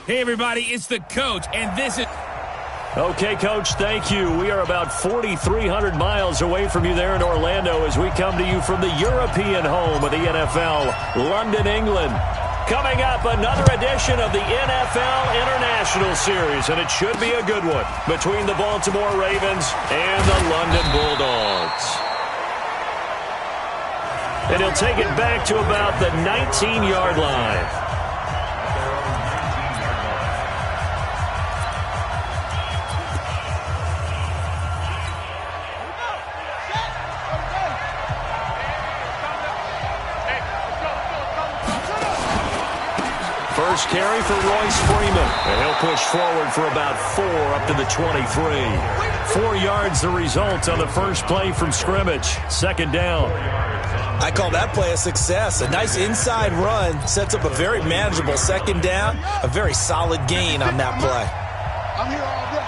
Hey, everybody, it's the coach, and this is... Okay, Coach, thank you. We are about 4,300 miles away from you there in Orlando as we come to you from the European home of the NFL, London, England. Coming up, another edition of the NFL International Series, and it should be a good one between the Baltimore Ravens and the London Bulldogs. And he'll take it back to about the 19-yard line. First carry for Royce Freeman. And he'll push forward for about 4 up to the 23. 4 yards the result on the first play from scrimmage. Second down. I call that play a success. A nice inside run sets up a very manageable second down. A very solid gain on that play. I'm here all day.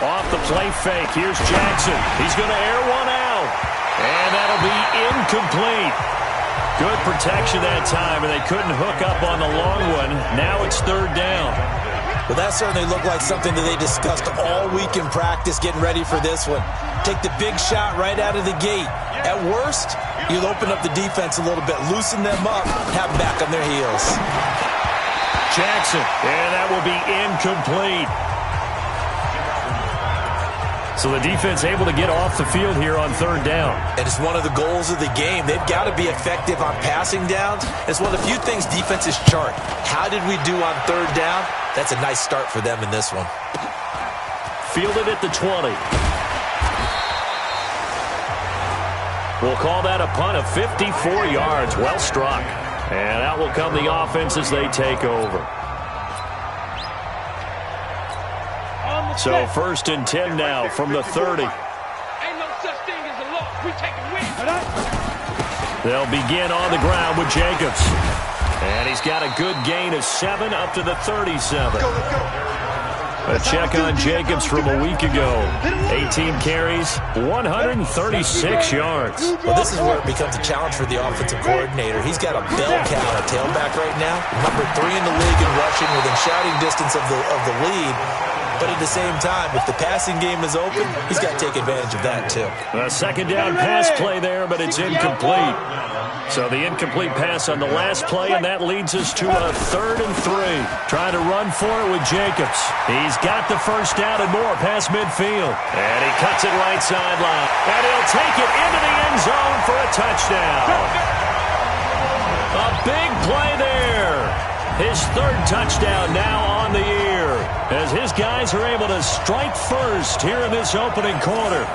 Off the play fake. Here's Jackson. He's going to air one out. And that'll be incomplete. Good protection that time, and they couldn't hook up on the long one. Now it's third down. Well, that certainly looked like something that they discussed all week in practice getting ready for this one. Take the big shot right out of the gate. At worst, you'll open up the defense a little bit, loosen them up, have them back on their heels. Jackson, and that will be incomplete. So the defense able to get off the field here on third down. And it's one of the goals of the game. They've got to be effective on passing downs. It's one of the few things defenses chart. How did we do on third down? That's a nice start for them in this one. Fielded at the 20. We'll call that a punt of 54 yards. Well struck. And out will come the offense as they take over. So first and 10 now from the 30. Ain't no such thing as a loss. We take a win. They'll begin on the ground with Jacobs. And he's got a good gain of 7 up to the 37. A check on Jacobs from a week ago. 18 carries, 136 yards. Well, this is where it becomes a challenge for the offensive coordinator. He's got a bell cow at tailback right now. Number 3 in the league in rushing, within shouting distance of the lead. But at the same time, if the passing game is open, he's got to take advantage of that, too. A second down pass play there, but it's incomplete. So the incomplete pass on the last play, and that leads us to a 3rd and 3. Trying to run for it with Jacobs. He's got the first down and more past midfield. And he cuts it right sideline. And he'll take it into the end zone for a touchdown. A big play there. His 3rd touchdown now on the year, as his guys are able to strike first here in this opening quarter.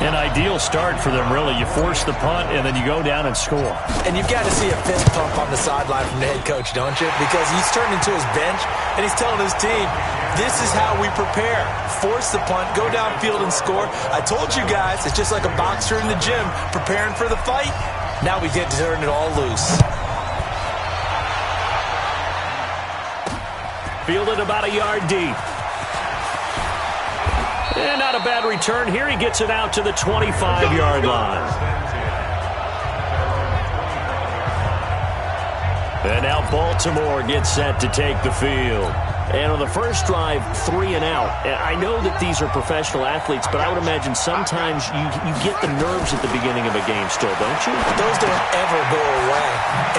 An ideal start for them, really. You force the punt, and then you go down and score. And you've got to see a fist pump on the sideline from the head coach, don't you? Because he's turned into his bench, and he's telling his team, this is how we prepare. Force the punt, go downfield and score. I told you guys, it's just like a boxer in the gym preparing for the fight. Now we get to turn it all loose. Fielded about a yard deep. And not a bad return here. He gets it out to the 25-yard line. And now Baltimore gets set to take the field. And on the first drive, 3 and out. I know that these are professional athletes, but I would imagine sometimes you get the nerves at the beginning of a game still, don't you? Those don't ever go away.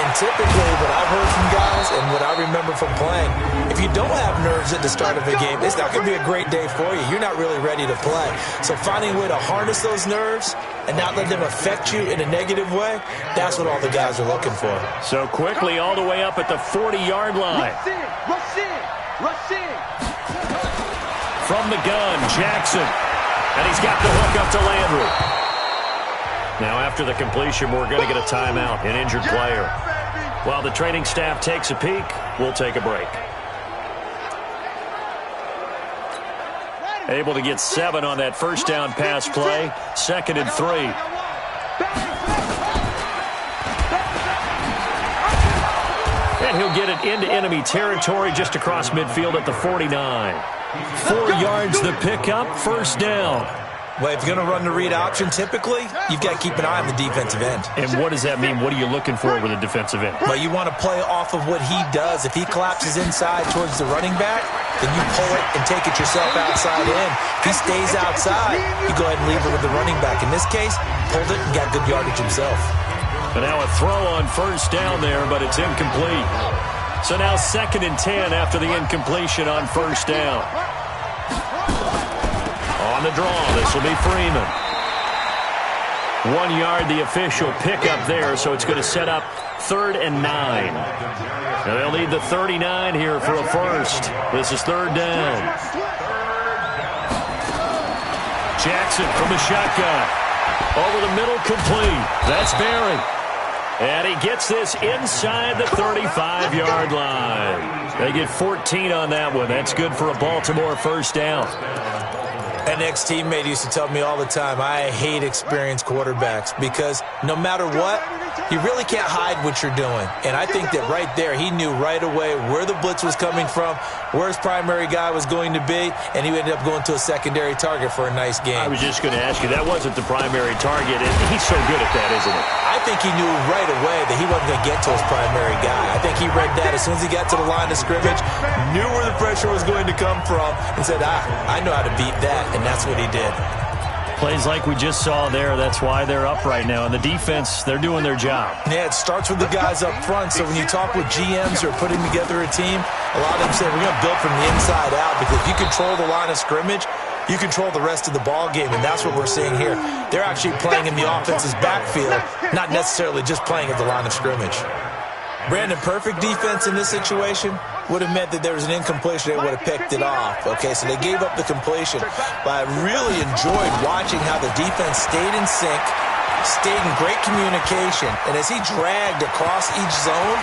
And typically what I've heard from guys and what I remember from playing, if you don't have nerves at the start of a game, it's not going to be a great day for you. You're not really ready to play. So finding a way to harness those nerves and not let them affect you in a negative way, that's what all the guys are looking for. So quickly all the way up at the 40-yard line. Rush in. Rush in. From the gun, Jackson. And he's got the hook up to Landry. Now after the completion, we're going to get a timeout, an injured player. While the training staff takes a peek, we'll take a break. Able to get 7 on that first down pass play. 2nd and 3. And he'll get it into enemy territory just across midfield at the 49. 4 yards the pickup, first down. Well, if you're going to run the read option, typically, you've got to keep an eye on the defensive end. And what does that mean? What are you looking for with a defensive end? Well, you want to play off of what he does. If he collapses inside towards the running back, then you pull it and take it yourself outside in. If he stays outside, you go ahead and leave it with the running back. In this case, pulled it and got good yardage himself. And now a throw on first down there, but it's incomplete. So now 2nd and 10 after the incompletion on first down. On the draw, this will be Freeman. 1 yard, the official pickup there, so it's going to set up 3rd and 9. Now they'll need the 39 here for a first. This is 3rd down. Jackson from the shotgun. Over the middle, complete. That's Barry. And he gets this inside the 35-yard line. They get 14 on that one. That's good for a Baltimore first down. An ex-teammate used to tell me all the time, I hate experienced quarterbacks because no matter what, you really can't hide what you're doing. And I think that right there, he knew right away where the blitz was coming from, where his primary guy was going to be, and he ended up going to a secondary target for a nice game. I was just going to ask you, that wasn't the primary target, and he's so good at that, isn't he? I think he knew right away that he wasn't going to get to his primary guy. I think he read that as soon as he got to the line of scrimmage, knew where the pressure was going to come from, and said, I know how to beat that, and that's what he did. Plays like we just saw there, that's why they're up right now. And the defense, they're doing their job. Yeah, it starts with the guys up front. So when you talk with GMs who are putting together a team, a lot of them say we're going to build from the inside out because if you control the line of scrimmage, you control the rest of the ball game, and that's what we're seeing here. They're actually playing in the offense's backfield, not necessarily just playing at the line of scrimmage. Brandon, perfect defense in this situation would have meant that there was an incompletion. They would have picked it off. Okay, so they gave up the completion. But I really enjoyed watching how the defense stayed in sync, stayed in great communication, and as he dragged across each zone,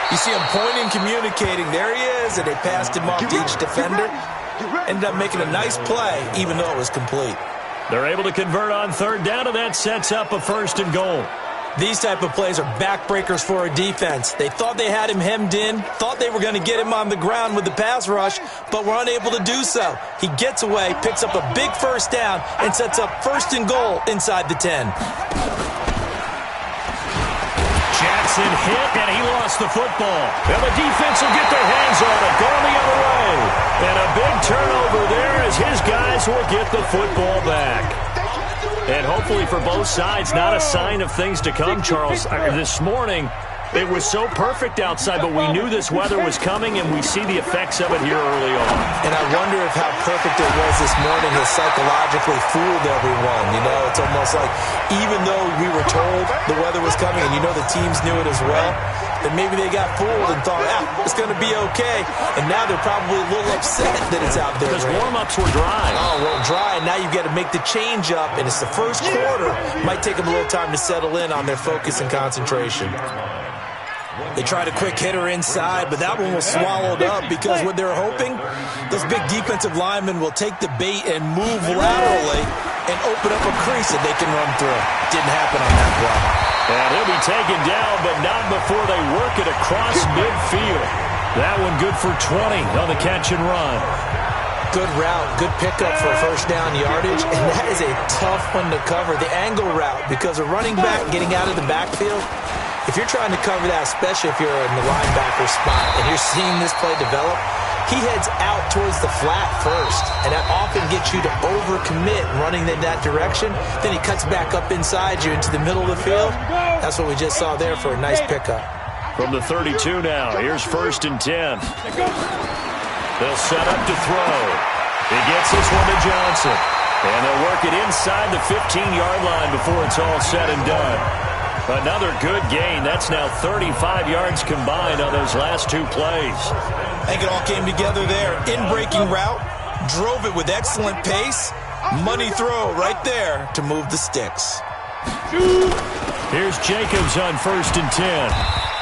you see him pointing, communicating. There he is, and they passed him off to each defender. Ended up making a nice play, even though it was complete. They're able to convert on 3rd down, and that sets up a 1st and goal. These type of plays are backbreakers for a defense. They thought they had him hemmed in, thought they were going to get him on the ground with the pass rush, but were unable to do so. He gets away, picks up a big 1st down, and sets up 1st and goal inside the 10. Jackson hit, and he lost the football. And the defense will get their hands on it, going the other way. And a big turnover there as his guys will get the football back. And hopefully for both sides, not a sign of things to come, Charles. This morning, it was so perfect outside, but we knew this weather was coming, and we see the effects of it here early on. And I wonder if how perfect it was this morning has psychologically fooled everyone. You know, it's almost like even though we were told the weather was coming, and you know the teams knew it as well, then maybe they got fooled and thought, it's going to be okay. And now they're probably a little upset that it's out there. Because warm-ups were dry. Oh, well, dry, and now you've got to make the change up, and it's the first quarter. Might take them a little time to settle in on their focus and concentration. They tried a quick hitter inside, but that one was swallowed up because what they're hoping, those big defensive linemen will take the bait and move laterally and open up a crease that they can run through. Didn't happen on that play. And he'll be taken down, but not before they work it across midfield. That one good for 20 on the catch and run. Good route, good pickup for first down yardage, and that is a tough one to cover. The angle route, because a running back getting out of the backfield, if you're trying to cover that, especially if you're in the linebacker spot and you're seeing this play develop, he heads out towards the flat first, and that often gets you to overcommit running in that direction. Then he cuts back up inside you into the middle of the field. That's what we just saw there for a nice pickup. From the 32 now, here's 1st and 10. They'll set up to throw. He gets this one to Johnson, and they'll work it inside the 15-yard line before it's all said and done. Another good gain. That's now 35 yards combined on those last 2 plays. I think it all came together there. In-breaking route, drove it with excellent pace. Money throw right there to move the sticks. Here's Jacobs on 1st and 10.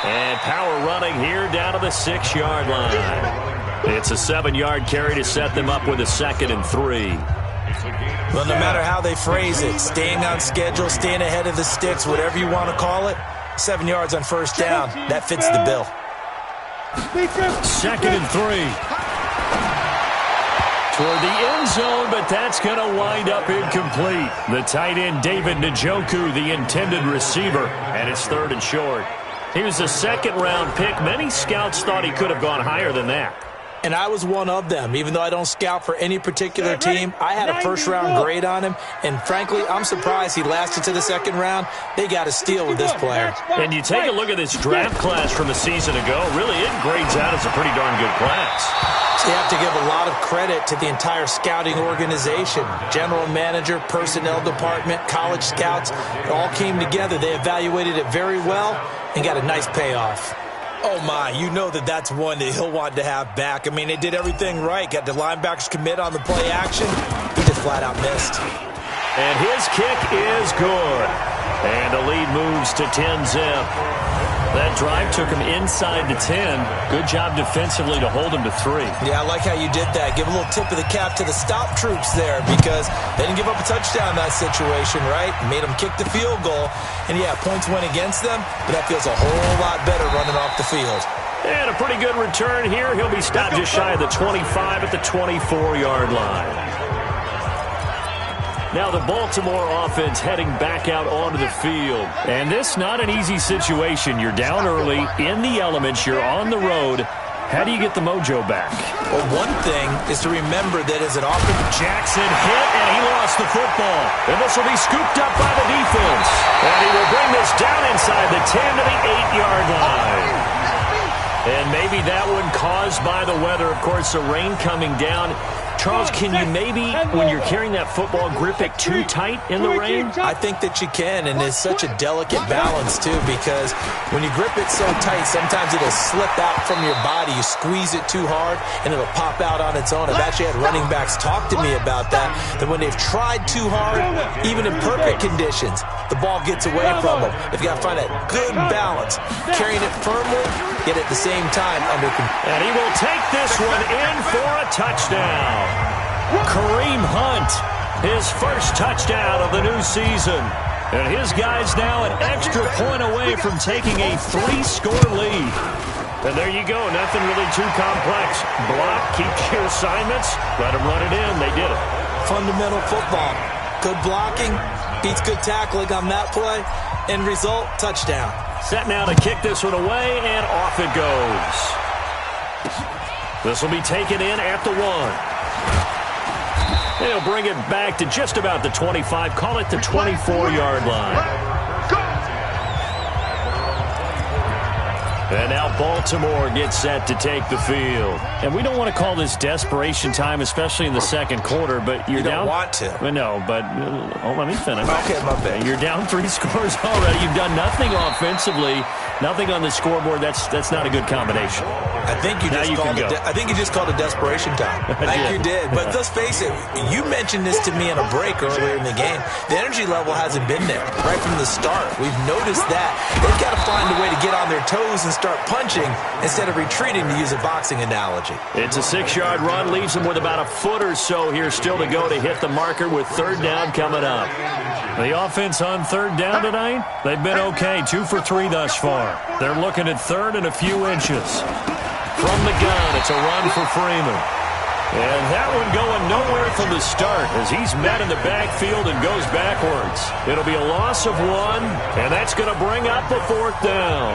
And power running here down to the 6-yard line. It's a 7-yard carry to set them up with a 2nd and 3. Well, no matter how they phrase it, staying on schedule, staying ahead of the sticks, whatever you want to call it, 7 yards on first down, that fits the bill. 2nd and 3. toward the end zone, but that's going to wind up incomplete. The tight end, David Njoku, the intended receiver, and it's 3rd and short. He was a second-round pick. Many scouts thought he could have gone higher than that. And I was one of them. Even though I don't scout for any particular team, I had a first-round grade on him. And frankly, I'm surprised he lasted to the 2nd round. They got a steal with this player. And you take a look at this draft class from a season ago. Really, it grades out as a pretty darn good class. So you have to give a lot of credit to the entire scouting organization. General manager, personnel department, college scouts, it all came together. They evaluated it very well and got a nice payoff. Oh, my, you know that's one that he'll want to have back. I mean, they did everything right. Got the linebackers commit on the play action. He just flat out missed. And his kick is good. And the lead moves to 10-zip. That drive took him inside the 10. Good job defensively to hold him to 3. Yeah, I like how you did that. Give a little tip of the cap to the stop troops there because they didn't give up a touchdown in that situation, right? Made them kick the field goal. And, yeah, points went against them, but that feels a whole lot better running off the field. And a pretty good return here. He'll be stopped just shy of the 25 at the 24-yard line. Now the Baltimore offense heading back out onto the field. And this not an easy situation. You're down early, in the elements, you're on the road. How do you get the mojo back? Well, one thing is to remember that as an offensive... Jackson hit, and he lost the football. And this will be scooped up by the defense. And he will bring this down inside the 10 to the 8-yard line. And maybe that one caused by the weather. Of course, the rain coming down. Charles, can you maybe, when you're carrying that football, grip it too tight in the rain? I think that you can, and it's such a delicate balance, too, because when you grip it so tight, sometimes it'll slip out from your body. You squeeze it too hard, and it'll pop out on its own. I've actually had running backs talk to me about that when they've tried too hard, even in perfect conditions, the ball gets away from them. They've got to find that good balance, carrying it firmly, yet at the same time under control. And he will take this one in for a touchdown. Kareem Hunt, his first touchdown of the new season. And his guys now an extra point away from taking a 3-score lead. And there you go, nothing really too complex. Block, keep your assignments, let them run it in. They did it. Fundamental football. Good blocking, beats good tackling on that play. End result, touchdown. Set now to kick this one away, and off it goes. This will be taken in at the 1. They'll bring it back to just about the 25. Call it the 24-yard line. And now Baltimore gets set to take the field. And we don't want to call this desperation time, especially in the second quarter, but you're down. You don't want to. Well, no, but let me finish. Okay, my bad. You're down 3 scores already. You've done nothing offensively, nothing on the scoreboard. That's not a good combination. I think you just called it desperation time. I think you did. But let's face it, you mentioned this to me on a break earlier in the game. The energy level hasn't been there right from the start. We've noticed that. They've got to find a way to get on their toes and start punching instead of retreating, to use a boxing analogy. It's a 6-yard run, leaves them with about a foot or so here still to go to hit the marker with 3rd down coming up. The offense on 3rd down tonight, they've been okay, 2 for 3 thus far. They're looking at 3rd and a few inches. From the gun, it's a run for Freeman. And that one going nowhere from the start as he's met in the backfield and goes backwards. It'll be a loss of 1, and that's going to bring up a 4th down.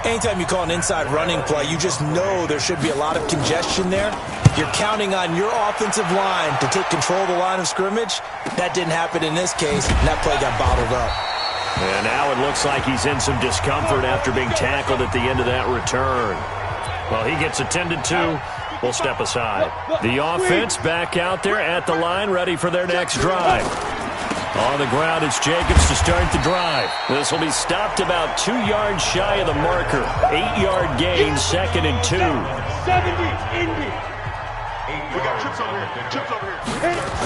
Anytime you call an inside running play, you just know there should be a lot of congestion there. You're counting on your offensive line to take control of the line of scrimmage. That didn't happen in this case, and that play got bottled up. And now it looks like he's in some discomfort after being tackled at the end of that return. Well, he gets attended to. We'll step aside. The offense back out there at the line, ready for their next drive. On the ground, it's Jacobs to start the drive. This will be stopped about 2 yards shy of the marker. 8-yard gain, 2nd and 2. 70, Indy. We got chips over here.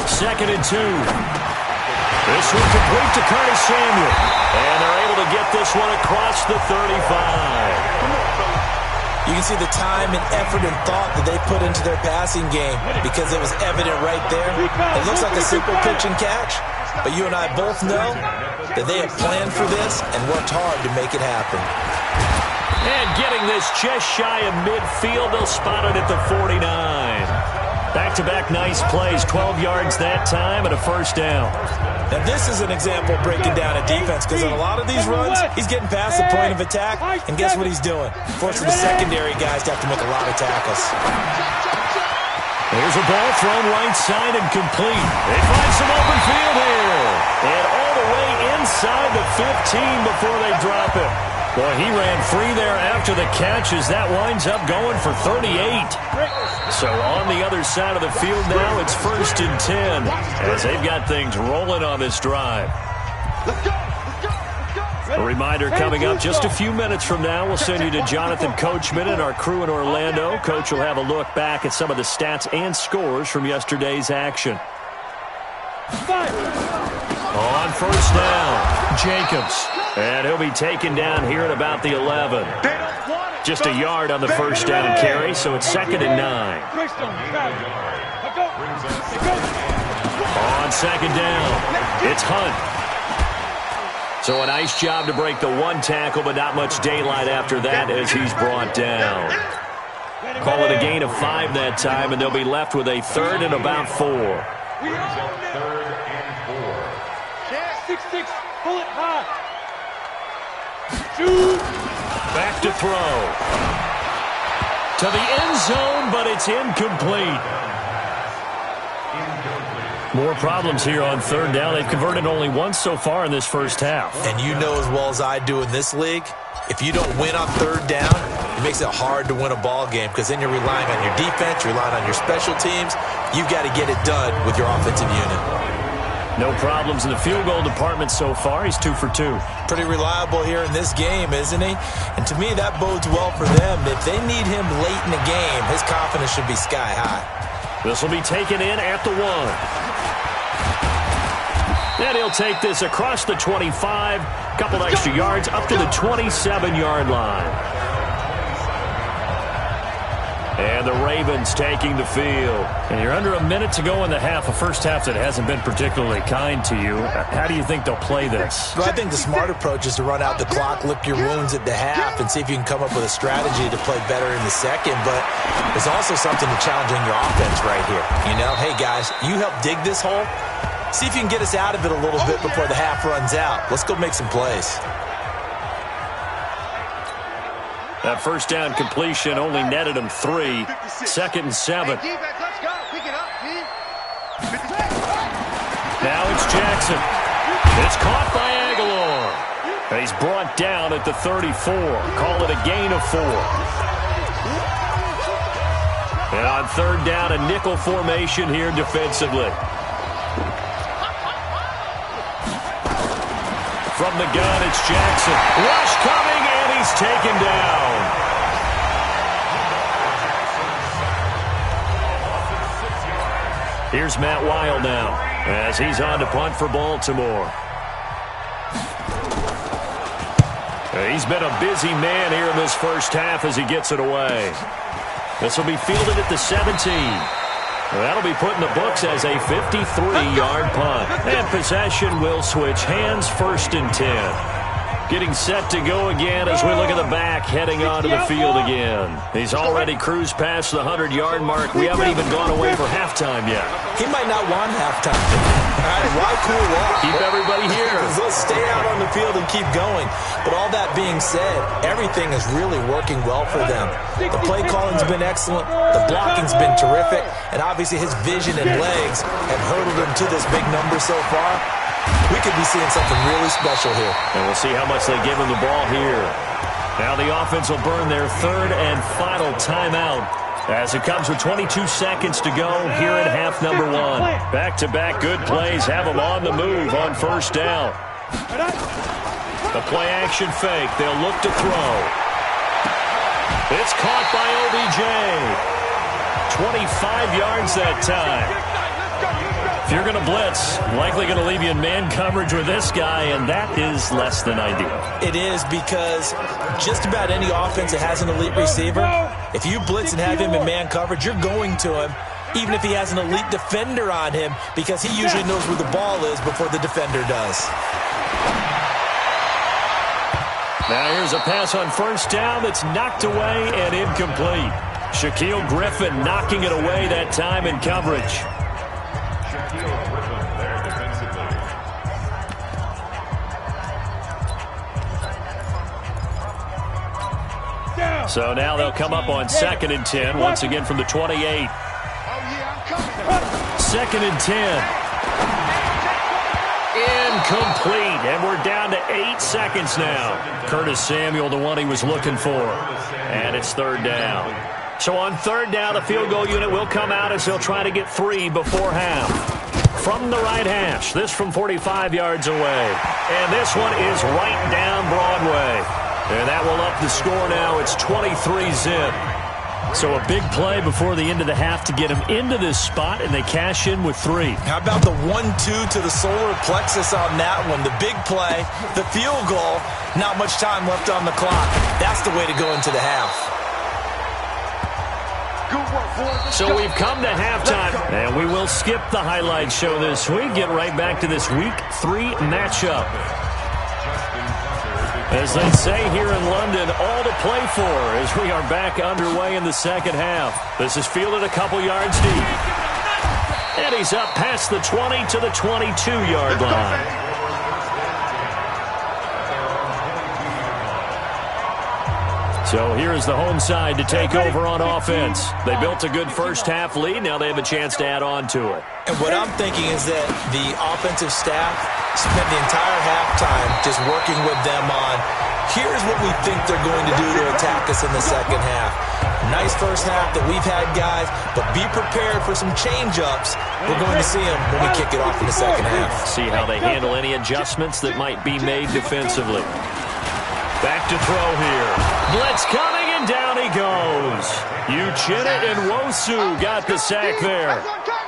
2nd and 2. This one complete to Curtis Samuel. And they're able to get this one across the 35. You can see the time and effort and thought that they put into their passing game because it was evident right there. It looks like a simple pitch and catch, but you and I both know that they have planned for this and worked hard to make it happen. And getting this just shy of midfield, they'll spot it at the 49. Back-to-back nice plays, 12 yards that time and a first down. Now, this is an example of breaking down a defense because on a lot of these runs, he's getting past the point of attack, and guess what he's doing? Forcing the secondary guys to have to make a lot of tackles. Here's a ball thrown right side and complete. They find some open field here. And all the way inside the 15 before they drop it. Boy, he ran free there after the catch as that winds up going for 38. So on the other side of the field now, it's 1st and 10 as they've got things rolling on this drive. A reminder coming up just a few minutes from now. We'll send you to Jonathan Coachman and our crew in Orlando. Coach will have a look back at some of the stats and scores from yesterday's action. On first down, Jacobs. And he'll be taken down here at about the 11. Just a yard on the first down carry, so it's 2nd and 9. On 2nd down, it's Hunt. So a nice job to break the one tackle, but not much daylight after that as he's brought down. Call it a gain of 5 that time, and they'll be left with a 3rd and about 4. 3rd and 4. 6-6, pull it high. Back to throw. To the end zone, but it's incomplete. More problems here on 3rd down. They've converted only once so far in this first half. And you know as well as I do in this league, if you don't win on 3rd down, it makes it hard to win a ball game because then you're relying on your defense, you're relying on your special teams. You've got to get it done with your offensive unit. No problems in the field goal department so far. He's 2 for 2. Pretty reliable here in this game, isn't he? And to me, that bodes well for them. If they need him late in the game, his confidence should be sky high. This will be taken in at the 1. And he'll take this across the 25, couple extra yards up to the 27-yard line. And the Ravens taking the field. And you're under a minute to go in the half, a first half that hasn't been particularly kind to you. How do you think they'll play this? Well, I think the smart approach is to run out the clock, lick your wounds at the half, and see if you can come up with a strategy to play better in the second. But there's also something to challenging your offense right here. You know, hey, guys, you help dig this hole. See if you can get us out of it a little bit before the half runs out. Let's go make some plays. That first down completion only netted him 3. 2nd and 7. Now it's Jackson. It's caught by Aguilar. He's brought down at the 34. Call it a gain of 4. And on 3rd down, a nickel formation here defensively. From the gun, it's Jackson. Rush coming, and he's taken down. Here's Matt Weil now as he's on to punt for Baltimore. He's been a busy man here in this first half as he gets it away. This will be fielded at the 17. That'll be put in the books as a 53-yard punt. And possession will switch hands, 1st and 10. Getting set to go again as we look at the back, heading onto the field again. He's already cruised past the 100-yard mark. We haven't even gone away for halftime yet. He might not want halftime. All right, why cool off? Keep everybody here. Let's stay out on the field and keep going. But all that being said, everything is really working well for them. The play calling's been excellent. The blocking's been terrific. And obviously his vision and legs have hurdled him to this big number so far. We could be seeing something really special here. And we'll see how much they give him the ball here. Now the offense will burn their 3rd and final timeout as it comes with 22 seconds to go here in half number 1. Back-to-back good plays have them on the move on 1st down. The play action fake. They'll look to throw. It's caught by OBJ. 25 yards that time. If you're going to blitz, likely going to leave you in man coverage with this guy, and that is less than ideal. It is because just about any offense that has an elite receiver, if you blitz and have him in man coverage, you're going to him, even if he has an elite defender on him, because he usually knows where the ball is before the defender does. Now here's a pass on 1st down that's knocked away and incomplete. Shaquille Griffin knocking it away that time in coverage. So now they'll come up on 2nd and 10, once again from the 28. 2nd and 10. Incomplete, and we're down to 8 seconds now. Curtis Samuel, the one he was looking for. And it's 3rd down. So on 3rd down, the field goal unit will come out as they'll try to get 3 before half. From the right hash, this from 45 yards away. And this one is right down Broadway. And that will up the score now. It's 23-zip. So a big play before the end of the half to get them into this spot, and they cash in with 3. How about the 1-2 to the solar plexus on that one? The big play, the field goal, not much time left on the clock. That's the way to go into the half. So we've come to halftime, and we will skip the highlight show this week. Get right back to this Week 3 matchup. As they say here in London, all to play for as we are back underway in the second half. This is fielded a couple yards deep. And he's up past the 20 to the 22-yard line. So here's the home side to take over on offense. They built a good first-half lead. Now they have a chance to add on to it. And what I'm thinking is that the offensive staff spent the entire halftime just working with them on, here's what we think they're going to do to attack us in the second half. Nice first half that we've had, guys, but be prepared for some change-ups. We're going to see them when we kick it off in the second half. See how they handle any adjustments that might be made defensively. Back to throw here. Blitz coming, and down he goes. Uchenna and Wosu got the sack there.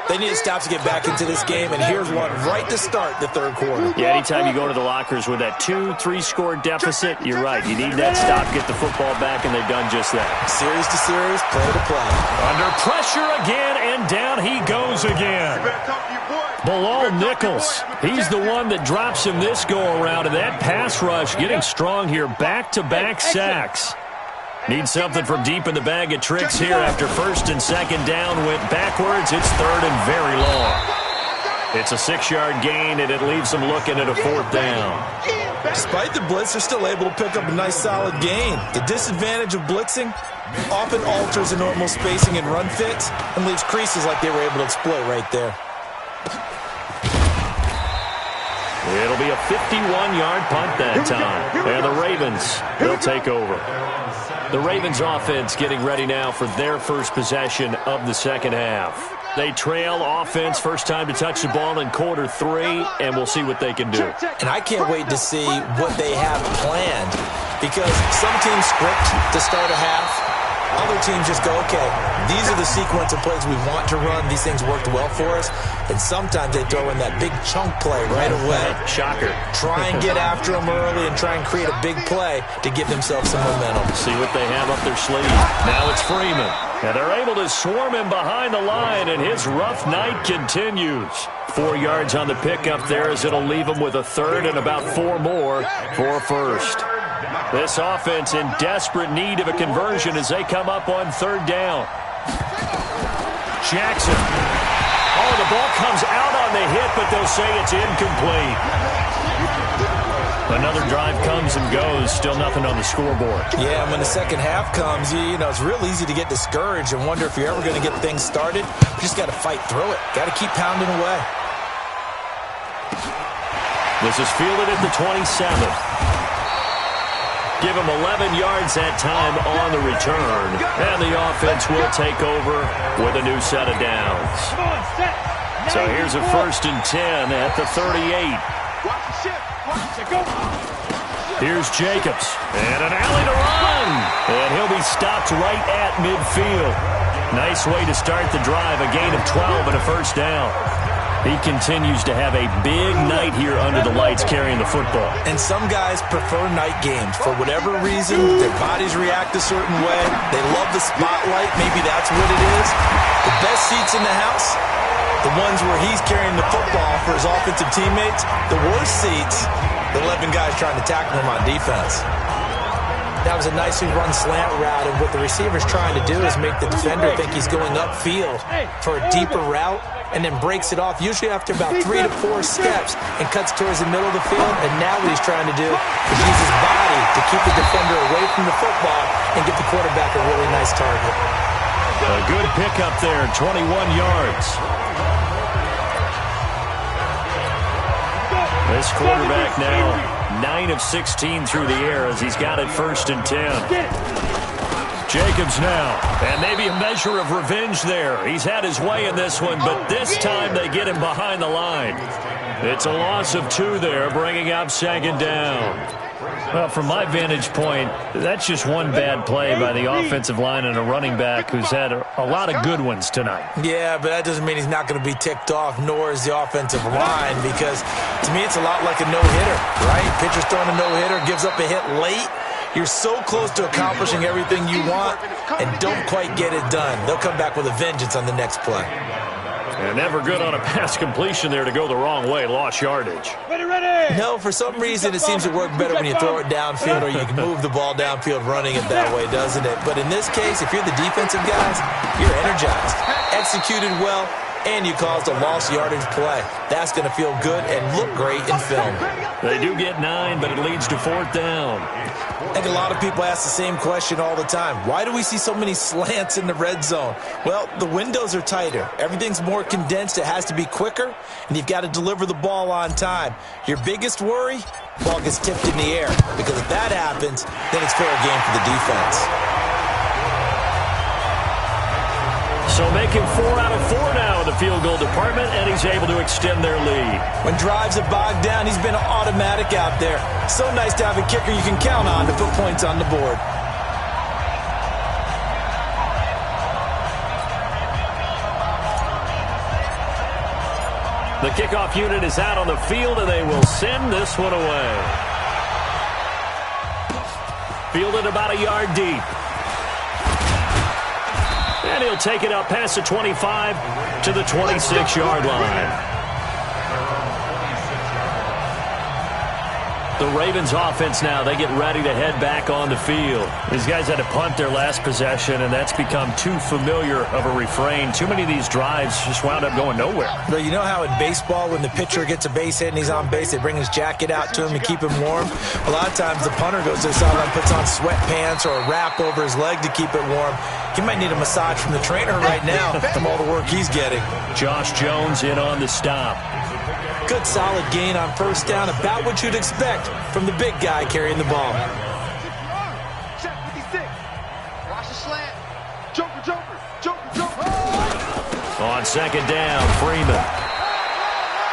They need to stop to get back into this game, and here's one right to start the third quarter. Yeah, anytime you go to the lockers with that 2-3 score deficit, you're right. You need that stop, get the football back, and they've done just that. Series to series, play to play. Under pressure again, and down he goes again. Bilal Nichols, he's the one that drops him this go-around, and that pass rush getting strong here. Back-to-back sacks. Need something from deep in the bag of tricks here after 1st and 2nd down went backwards. It's 3rd and very long. It's a 6-yard gain, and it leaves them looking at a 4th down. Despite the blitz, they're still able to pick up a nice solid gain. The disadvantage of blitzing often alters the normal spacing and run fits and leaves creases like they were able to exploit right there. It'll be a 51-yard punt that time. And the Ravens, they'll take over. The Ravens offense getting ready now for their first possession of the second half. They trail offense, first time to touch the ball in quarter 3, and we'll see what they can do. And I can't wait to see what they have planned, because some teams script to start a half. Other teams just go, okay, these are the sequence of plays we want to run. These things worked well for us. And sometimes they throw in that big chunk play right away. Shocker. Try and get after them early and try and create a big play to give themselves some momentum. See what they have up their sleeve. Now it's Freeman. And they're able to swarm him behind the line, and his rough night continues. 4 yards on the pickup there as it'll leave him with a 3rd and about 4 more for a 1st. This offense in desperate need of a conversion as they come up on 3rd down. Jackson. Oh, the ball comes out on the hit, but they'll say it's incomplete. Another drive comes and goes. Still nothing on the scoreboard. Yeah, and when the second half comes, you know, it's real easy to get discouraged and wonder if you're ever going to get things started. You just got to fight through it. Got to keep pounding away. This is fielded at the 27th. Give him 11 yards that time on the return. And the offense will take over with a new set of downs. So here's a 1st and 10 at the 38. Here's Jacobs. And an alley to run. And he'll be stopped right at midfield. Nice way to start the drive. A gain of 12 and a 1st down. He continues to have a big night here under the lights carrying the football. And some guys prefer night games. For whatever reason, their bodies react a certain way. They love the spotlight. Maybe that's what it is. The best seats in the house, the ones where he's carrying the football for his offensive teammates. The worst seats, the 11 guys trying to tackle him on defense. That was a nicely run slant route, and what the receiver's trying to do is make the defender think he's going upfield for a deeper route, and then breaks it off, usually after about 3 to 4 steps, and cuts towards the middle of the field. And now what he's trying to do is use his body to keep the defender away from the football and get the quarterback a really nice target. A good pickup there, 21 yards. This quarterback now 9 of 16 through the air as he's got it 1st and 10. Jacobs now, and maybe a measure of revenge there. He's had his way in this one, but this time they get him behind the line. It's a loss of 2 there, bringing up 2nd down. Well, from my vantage point, that's just one bad play by the offensive line and a running back who's had a lot of good ones tonight. Yeah, but that doesn't mean he's not going to be ticked off, nor is the offensive line, because to me it's a lot like a no-hitter, right? Pitcher's throwing a no-hitter, gives up a hit late. You're so close to accomplishing everything you want and don't quite get it done. They'll come back with a vengeance on the next play. And never good on a pass completion there to go the wrong way. Lost yardage. No, for some reason it seems to work better when you throw it downfield or you can move the ball downfield running it that way, doesn't it? But in this case, if you're the defensive guys, you're energized, executed well, and you caused a lost yardage play. That's going to feel good and look great in film. They do get 9, but it leads to 4th down. I think a lot of people ask the same question all the time. Why do we see so many slants in the red zone? Well, the windows are tighter. Everything's more condensed. It has to be quicker, and you've got to deliver the ball on time. Your biggest worry? Ball gets tipped in the air, because if that happens, then it's fair game for the defense. So making 4 out of 4 now in the field goal department, and he's able to extend their lead. When drives have bogged down, he's been automatic out there. So nice to have a kicker you can count on to put points on the board. The kickoff unit is out on the field, and they will send this one away. Fielded about a yard deep. And he'll take it up past the 25 to the 26-yard line. The Ravens offense now, they get ready to head back on the field. These guys had to punt their last possession, and that's become too familiar of a refrain. Too many of these drives just wound up going nowhere. But you know how in baseball, when the pitcher gets a base hit and he's on base, they bring his jacket out to him to keep him warm? A lot of times the punter goes to the sideline, puts on sweatpants or a wrap over his leg to keep it warm. He might need a massage from the trainer right now from all the work he's getting. Josh Jones in on the stop. Good solid gain on 1st down, about what you'd expect from the big guy carrying the ball. Check 56. Watch the slant. Joker. On 2nd down, Freeman.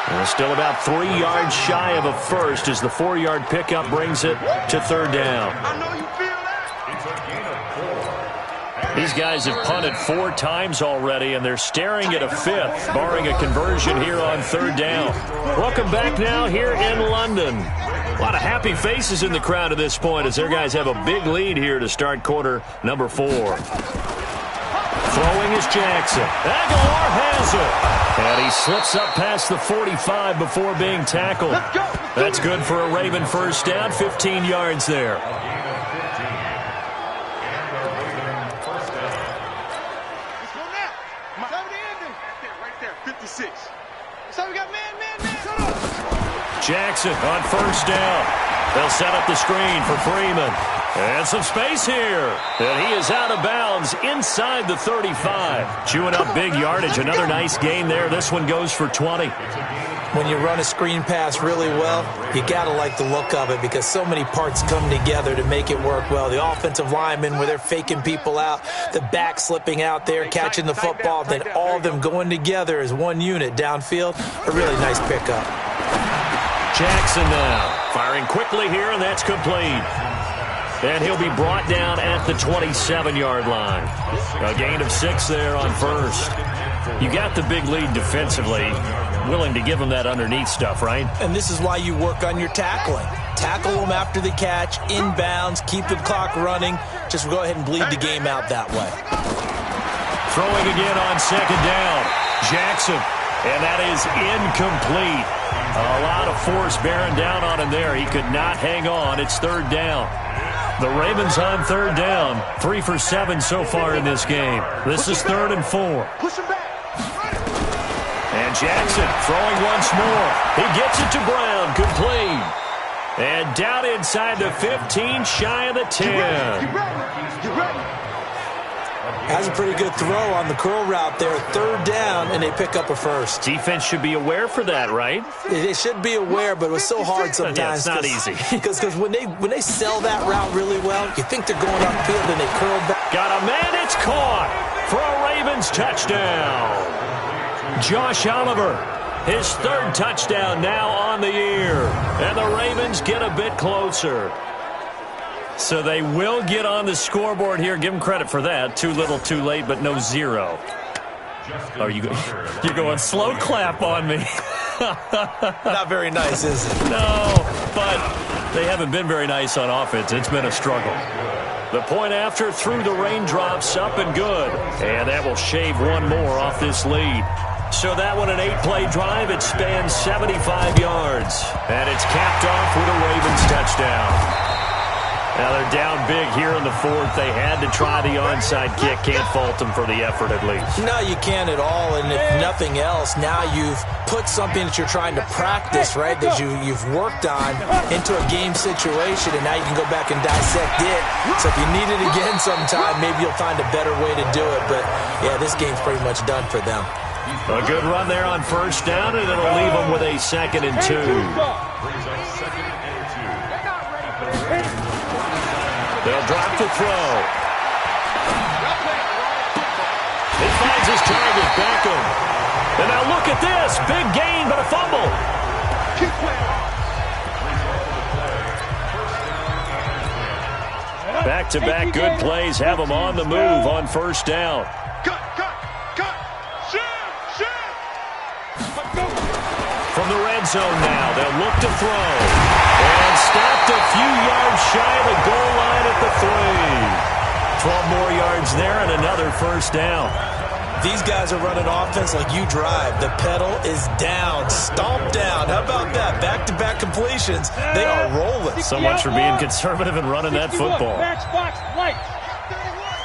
And still about 3 yards shy of a first as the 4-yard pickup brings it to 3rd down. I know you feel that. These guys have punted 4 times already, and they're staring at a 5th, barring a conversion here on 3rd down. Welcome back now here in London. A lot of happy faces in the crowd at this point as their guys have a big lead here to start quarter number 4. Throwing is Jackson. Aguilar has it. And he slips up past the 45 before being tackled. That's good for a Raven 1st down, 15 yards there. So we got man. Jackson on 1st down. They'll set up the screen for Freeman. And some space here. And he is out of bounds inside the 35. Chewing up big yardage. Another nice gain there. This one goes for 20. When you run a screen pass really well, you got to like the look of it because so many parts come together to make it work well. The offensive linemen, where they're faking people out, the back slipping out there, catching the football, then all of them going together as one unit downfield. A really nice pickup. Jackson now firing quickly here, and that's complete. And he'll be brought down at the 27-yard line. A gain of 6 there on 1st. You got the big lead defensively. Willing to give them that underneath stuff, right? And this is why you work on your tackling. Tackle them after the catch, inbounds, keep the clock running. Just go ahead and bleed the game out that way. Throwing again on 2nd down. Jackson. And that is incomplete. A lot of force bearing down on him there. He could not hang on. It's 3rd down. The Ravens on third down. 3 for 7 so far in this game. This is 3rd and 4. Push him back. And Jackson throwing once more. He gets it to Brown. Complete. And down inside the 15, shy of the 10. Get ready. That's a pretty good throw on the curl route there. 3rd down, and they pick up a first. Defense should be aware for that, right? They should be aware, but it was so hard sometimes. Yeah, it's not easy. Because when they sell that route really well, you think they're going upfield, and they curl back. Got a man, it's caught for a Ravens touchdown. Josh Oliver, his 3rd touchdown now on the year. And the Ravens get a bit closer. So they will get on the scoreboard here. Give them credit for that. Too little, too late, but no 0. Are you're going slow clap on me. Not very nice, is it? No, but they haven't been very nice on offense. It's been a struggle. The point after through the raindrops, up and good. And that will shave one more off this lead. So that one, an 8-play drive. It spans 75 yards. And it's capped off with a Ravens touchdown. Now they're down big here in the 4th. They had to try the onside kick. Can't fault them for the effort at least. No, you can't at all. And if nothing else, now you've put something that you're trying to practice, right, that you've worked on into a game situation, and now you can go back and dissect it. So if you need it again sometime, maybe you'll find a better way to do it. But, yeah, this game's pretty much done for them. A good run there on 1st down, and it'll leave them with a 2nd and 2. They'll drop to throw. He finds his target, Beckham. And now look at this. Big gain, but a fumble. Back-to-back good plays have them on the move on 1st down. Cut. Shoot. From the red zone now, they'll look to throw. And stopped a few yards shy of the goal line at the 3. 12 more yards there and another 1st down. These guys are running offense like you drive. The pedal is down, stomped down. How about that? Back-to-back completions. They are rolling. So much for being conservative and running that football. Matchbox lights.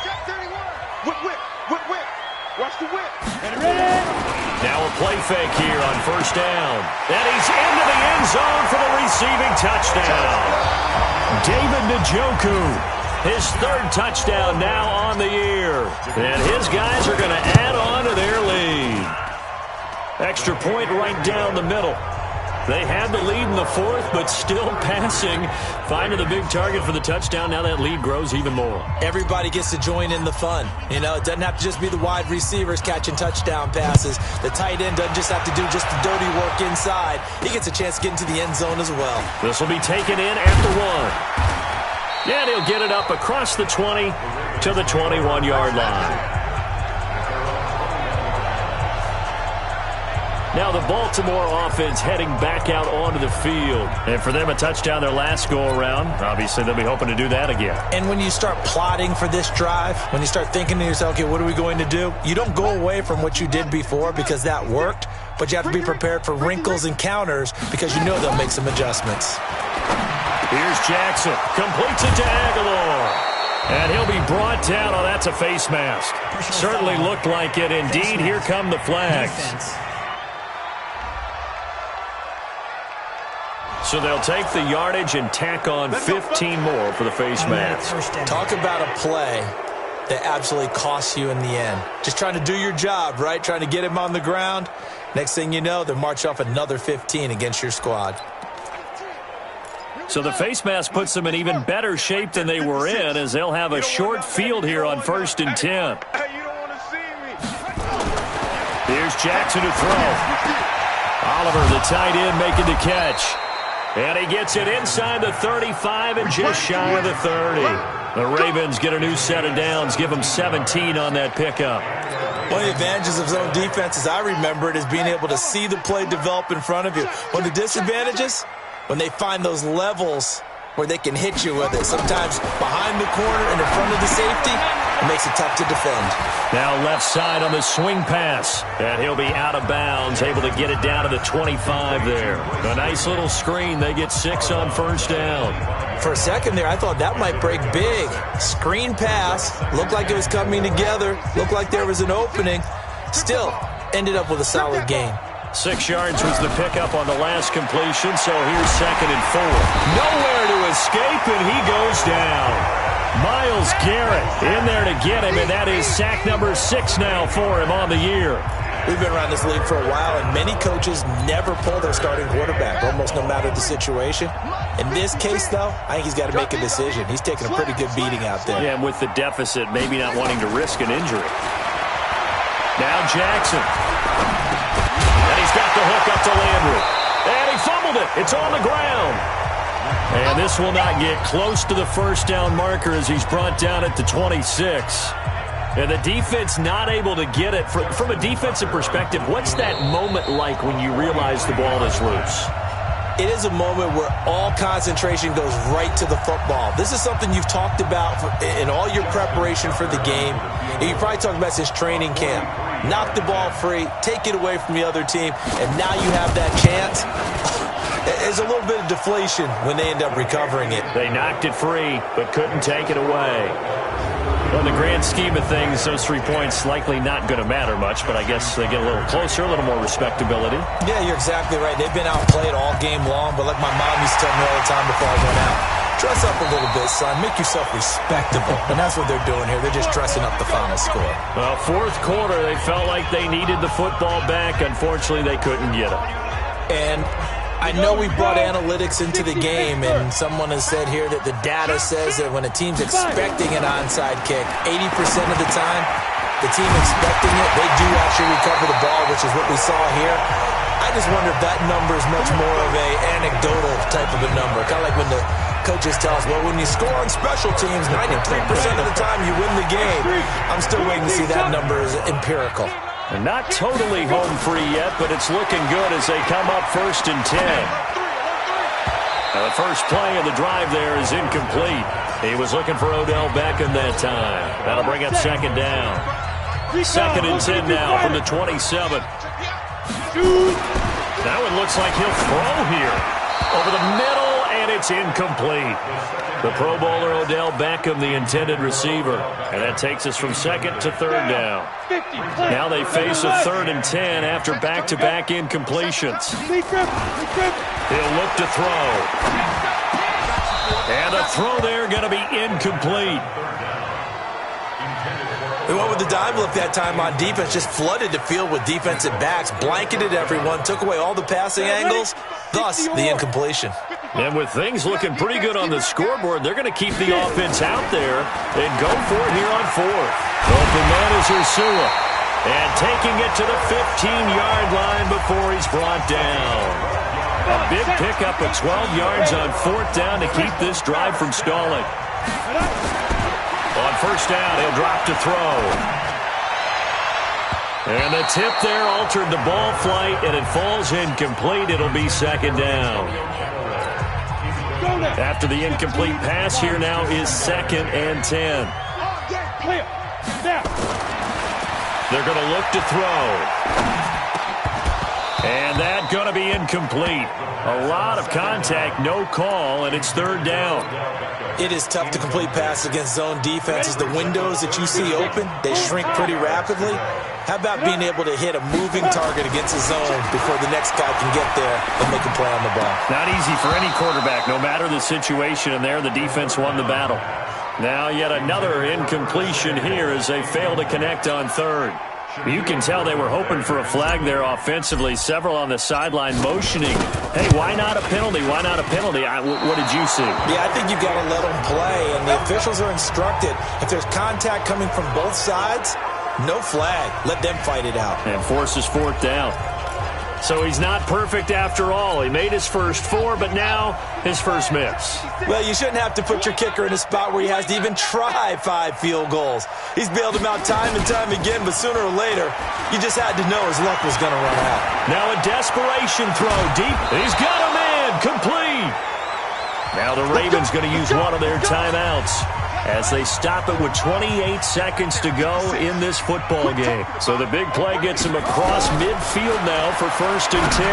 Got 31. Whip. Watch the whip. Now a play fake here on 1st down. And he's into the end zone for the receiving touchdown. David Njoku, his 3rd touchdown now on the year. And his guys are going to add on to their lead. Extra point right down the middle. They had the lead in the 4th, but still passing. Finding the big target for the touchdown. Now that lead grows even more. Everybody gets to join in the fun. You know, it doesn't have to just be the wide receivers catching touchdown passes. The tight end doesn't just have to do just the dirty work inside. He gets a chance to get into the end zone as well. This will be taken in at the 1. And he'll get it up across the 20 to the 21-yard line. Now the Baltimore offense heading back out onto the field. And for them, a touchdown their last go-around. Obviously, they'll be hoping to do that again. And when you start plotting for this drive, when you start thinking to yourself, okay, what are we going to do? You don't go away from what you did before because that worked, but you have to be prepared for wrinkles and counters because you know they'll make some adjustments. Here's Jackson. Completes it to Aguilar. And he'll be brought down. Oh, that's a face mask. Certainly looked like it. Indeed, here come the flags. So they'll take the yardage and tack on 15 more for the face mask. Talk about a play that absolutely costs you in the end. Just trying to do your job, right? Trying to get him on the ground. Next thing you know, they'll march off another 15 against your squad. So the face mask puts them in even better shape than they were in as they'll have a short field here on 1st and 10. Hey, you don't want to see me. Here's Jackson to throw. Oliver, the tight end, making the catch. And he gets it inside the 35 and just shy of the 30. The Ravens get a new set of downs, give them 17 on that pickup. One of the advantages of zone defense, as I remember it, is being able to see the play develop in front of you. One of the disadvantages, when they find those levels where they can hit you with it. Sometimes behind the corner and in front of the safety, It makes it tough to defend. Now left side on the swing pass. And he'll be out of bounds, able to get it down to the 25 there. A nice little screen. They get 6 on first down. For a second there, I thought that might break big. Screen pass. Looked like it was coming together. Looked like there was an opening. Still, ended up with a solid gain. 6 yards was the pickup on the last completion, so here's 2nd and 4. Nowhere to escape, and he goes down. Myles Garrett in there to get him, and that is sack number 6 now for him on the year. We've been around this league for a while, and many coaches never pull their starting quarterback, almost no matter the situation. In this case, though, I think he's got to make a decision. He's taking a pretty good beating out there. Yeah, and with the deficit, maybe not wanting to risk an injury. Now Jackson. And he's got the hook up to Landry. And he fumbled it. It's on the ground. And this will not get close to the first down marker as he's brought down at the 26. And the defense not able to get it. From a defensive perspective, what's that moment like when you realize the ball is loose? It is a moment where all concentration goes right to the football. This is something you've talked about in all your preparation for the game. And you probably talked about since training camp. Knock the ball free, take it away from the other team, and now you have that chance. There's a little bit of deflation when they end up recovering it. They knocked it free, but couldn't take it away. Well, in the grand scheme of things, those 3 points likely not going to matter much, but I guess they get a little closer, a little more respectability. Yeah, you're exactly right. They've been outplayed all game long, but like my mom used to tell me all the time before I went out, dress up a little bit, son. Make yourself respectable. And that's what they're doing here. They're just dressing up the final score. Well, fourth quarter, they felt like they needed the football back. Unfortunately, they couldn't get it. And I know we brought analytics into the game, and someone has said here that the data says that when a team's expecting an onside kick, 80% of the time, the team expecting it, they do actually recover the ball, which is what we saw here. I just wonder if that number is much more of a anecdotal type of a number. Kind of like when the coaches tell us, well, when you score on special teams, 93% of the time you win the game. I'm still waiting to see that number is empirical. And not totally home free yet, but it's looking good as they come up 1st and 10. Now the first play of the drive there is incomplete. He was looking for Odell Beckham that time. That'll bring up 2nd down. 2nd and 10 now from the 27. That one looks like he'll throw here. Over the middle, and it's incomplete. The Pro Bowler Odell Beckham, the intended receiver. And that takes us from 2nd to 3rd down. Now they face a 3rd and 10 after back-to-back incompletions. He'll look to throw. And a throw there going to be incomplete. They went with the dime look that time on defense, just flooded the field with defensive backs, blanketed everyone, took away all the passing angles, thus the incompletion. And with things looking pretty good on the scoreboard, they're going to keep the offense out there and go for it here on 4th. Open man is Ursula. And taking it to the 15-yard line before he's brought down. A big pickup of 12 yards on 4th down to keep this drive from stalling. On 1st down, he'll drop to throw. And the tip there altered the ball flight, and it falls incomplete. It'll be 2nd down. After the incomplete pass, here now is 2nd and 10. They're going to look to throw. And that's going to be incomplete. A lot of contact, no call, and it's 3rd down. It is tough to complete passes against zone defenses. The windows that you see open, they shrink pretty rapidly. How about being able to hit a moving target against a zone before the next guy can get there and make a play on the ball? Not easy for any quarterback, no matter the situation, and there the defense won the battle. Now yet another incompletion here as they fail to connect on 3rd. You can tell they were hoping for a flag there offensively. Several on the sideline motioning. Hey, why not a penalty? Why not a penalty? What did you see? Yeah, I think you've got to let them play, and the officials are instructed. If there's contact coming from both sides, no flag. Let them fight it out. And forces 4th down. So he's not perfect after all. He made his first 4, but now his first miss. Well, you shouldn't have to put your kicker in a spot where he has to even try 5 field goals. He's bailed him out time and time again, but sooner or later, you just had to know his luck was going to run out. Now a desperation throw deep. He's got a man. Complete. Now the Ravens going to use one of their timeouts as they stop it with 28 seconds to go in this football game. So the big play gets him across midfield now for 1st and 10.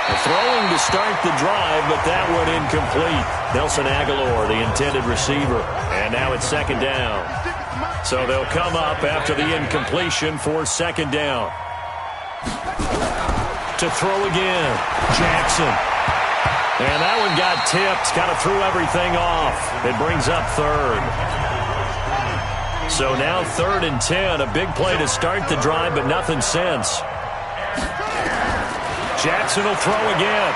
The throwing to start the drive, but that one incomplete. Nelson Aguilar, the intended receiver. And now it's 2nd down. So they'll come up after the incompletion for 2nd down. To throw again, Jackson. And that one got tipped, kind of threw everything off. It brings up 3rd. So now 3rd and 10, a big play to start the drive, but nothing since. Jackson will throw again.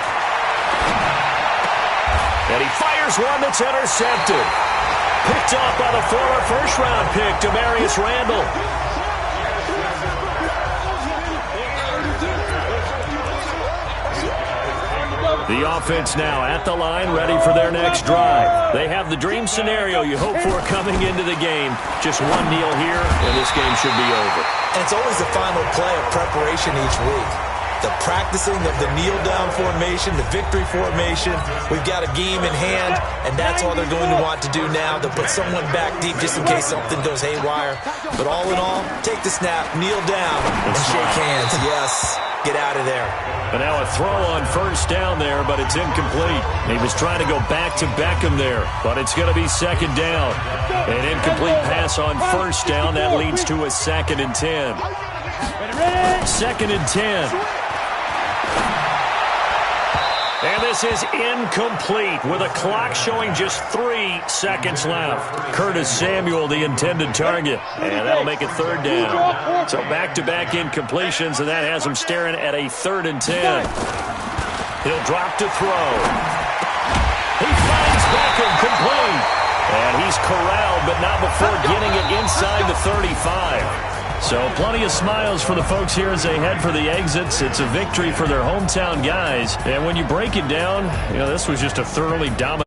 And he fires one that's intercepted. Picked up by the former first-round pick, Demarius Randall. The offense now at the line, ready for their next drive. They have the dream scenario you hope for coming into the game. Just one kneel here, and this game should be over. And it's always the final play of preparation each week. The practicing of the kneel-down formation, the victory formation. We've got a game in hand, and that's all they're going to want to do now. They'll put someone back deep just in case something goes haywire. But all in all, take the snap, kneel down, and shake hands. Yes, get out of there. And now a throw on 1st down there, but it's incomplete. He was trying to go back to Beckham there, but it's going to be 2nd down. An incomplete pass on 1st down. That leads to a 2nd and 10. 2nd and 10. And this is incomplete with a clock showing just 3 seconds left. Curtis Samuel, the intended target. And that'll make it 3rd down. So back-to-back incompletions, and that has him staring at a 3rd and 10. He'll drop to throw. He finds Beckham complete. And he's corralled, but not before getting it inside the 35. So plenty of smiles for the folks here as they head for the exits. It's a victory for their hometown guys. And when you break it down, this was just a thoroughly dominant